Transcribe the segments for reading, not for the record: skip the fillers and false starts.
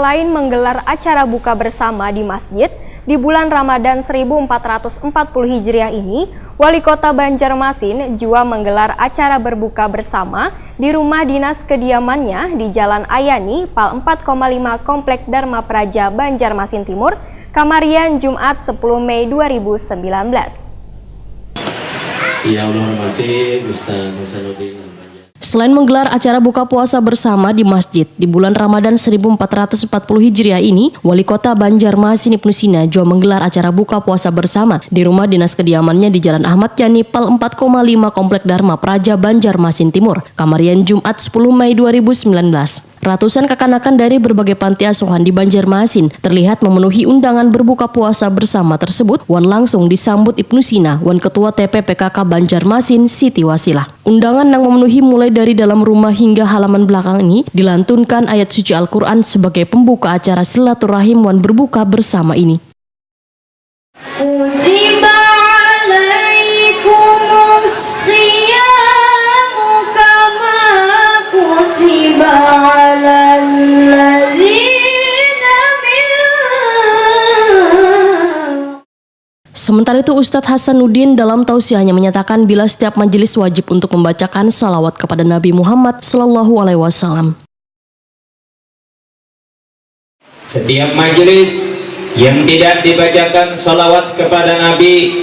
Selain menggelar acara buka bersama di masjid, di bulan Ramadan 1440 Hijriah ini, Wali Kota Banjarmasin juga menggelar acara berbuka bersama di rumah dinas kediamannya di Jalan Ayani, Pal 4,5 Komplek Dharma Praja, Banjarmasin Timur, Kamarian, Jumat 10 Mei 2019. Yang hormati Ustaz Hasanuddin. Selain menggelar acara buka puasa bersama di masjid di bulan Ramadan 1440 Hijriah ini, Wali Kota Banjarmasin Ibnu Sina juga menggelar acara buka puasa bersama di rumah dinas kediamannya di Jalan Ahmad Yani, Pal 4,5 Komplek Dharma Praja, Banjarmasin Timur, Kamarian, Jumat 10 Mei 2019. Ratusan kekanakan dari berbagai panti asuhan di Banjarmasin terlihat memenuhi undangan berbuka puasa bersama tersebut. Wan langsung disambut Ibnu Sina, Wan Ketua TPPKK Banjarmasin, Siti Wasilah. Undangan yang memenuhi mulai dari dalam rumah hingga halaman belakang ini dilantunkan ayat suci Al-Quran sebagai pembuka acara silaturahim Wan berbuka bersama ini. Sementara itu Ustadz Hasanuddin dalam tausiahnya menyatakan bila setiap majelis wajib untuk membacakan salawat kepada Nabi Muhammad SAW. Setiap majelis yang tidak dibacakan salawat kepada Nabi,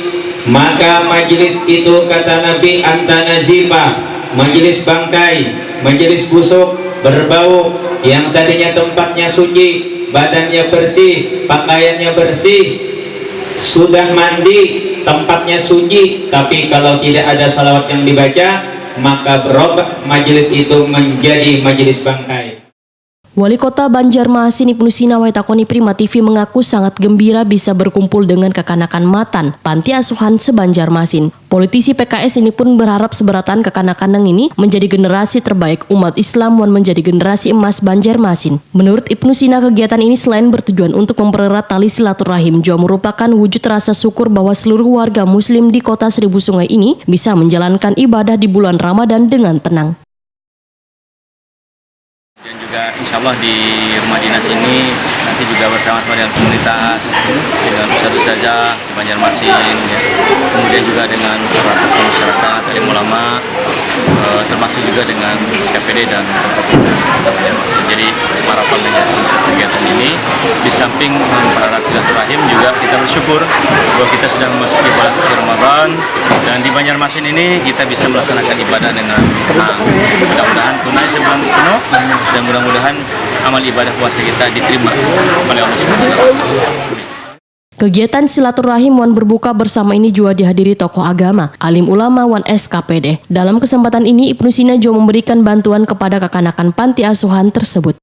maka majelis itu kata Nabi anta nazifah, majelis bangkai, majelis busuk, berbau, yang tadinya tempatnya suci, badannya bersih, pakaiannya bersih, sudah mandi, tempatnya suci, tapi kalau tidak ada salawat yang dibaca, maka berubah majelis itu menjadi majelis bangkai. Wali Kota Banjarmasin Ibnu Sina Waitakoni Prima TV mengaku sangat gembira bisa berkumpul dengan kekanakan Matan, panti asuhan se-Banjarmasin. Politisi PKS ini pun berharap seberatan kekanakan ini menjadi generasi terbaik umat Islam dan menjadi generasi emas Banjarmasin. Menurut Ibnu Sina, kegiatan ini selain bertujuan untuk mempererat tali silaturahim, juga merupakan wujud rasa syukur bahwa seluruh warga Muslim di Kota Seribu Sungai ini bisa menjalankan ibadah di bulan Ramadan dengan tenang. Dan juga insya Allah di rumah dinas ini nanti juga bersama dengan komunitas, dengan ustadz-ustadzah Banjarmasin, ya. Kemudian juga dengan para tokoh masyarakat, alim ulama, termasuk juga dengan SKPD dan Banjarmasin. Jadi harapan dengan kegiatan ini di samping mempererat silaturahim juga kita bersyukur bahwa kita sudah memasuki bulan suci Ramadan dan di Banjarmasin ini kita bisa melaksanakan ibadah dengan tenang. Mudah-mudahan tunai sebulan penuh dan mudah-mudahan amal ibadah puasa kita diterima oleh Allah SWT. Kegiatan silaturahim Wan berbuka bersama ini juga dihadiri tokoh agama, alim ulama Wan SKPD. Dalam kesempatan ini Ibnu Sina juga memberikan bantuan kepada kekanakan panti asuhan tersebut.